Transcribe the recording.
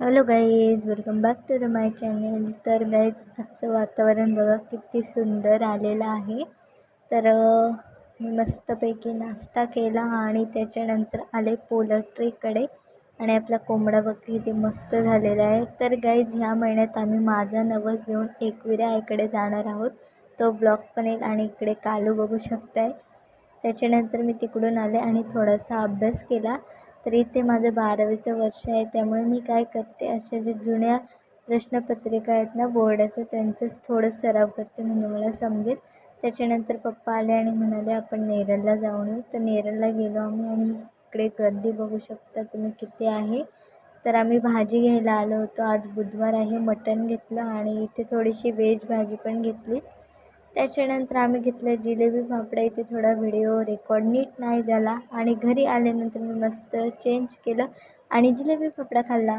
Hello guys, welcome back to the my channel. तर guys, आजचं वातावरण बघा किती सुंदर आलेलं आहे. तर मी मस्तपैकी नाश्ता केला आणि त्याच्यानंतर आले पोल्ट्रीकडे. आणि आपला कोंबडा बघ किती मस्त झालेला आहे. तर गाईज, ह्या महिन्यात आम्ही माझा नवस घेऊन एकविरा इकडे जाणार आहोत. तो ब्लॉग पण येईल आणि इकडे कालू बघू शकताय. त्याच्यानंतर मी तिकडून आले आणि थोडासा अभ्यास केला. तर इथे माझं 12वीचं वर्ष आहे, त्यामुळे मी काय करते, अशा जे जुन्या प्रश्नपत्रिका आहेत ना बोर्डाचं, त्यांचंच थोडं सराव करते म्हणजे मला समजेल. त्याच्यानंतर पप्पा आले आणि म्हणाले आपण नेरळला जाऊन येऊ. तर नेरळला गेलो आम्ही आणि इकडे गर्दी बघू शकता तुम्ही किती आहे. तर आम्ही भाजी घ्यायला आलो होतो. आज बुधवार आहे, मटण घेतलं आणि इथे थोडीशी व्हेज भाजी पण घेतली. त्याच्यानंतर आम्ही घेतलं जिलेबी फाफडा. इथे थोडा व्हिडिओ रेकॉर्ड नीट नाही झाला आणि घरी आल्यानंतर मी मस्त चेंज केलं आणि जिलेबी फाफडा खाल्ला.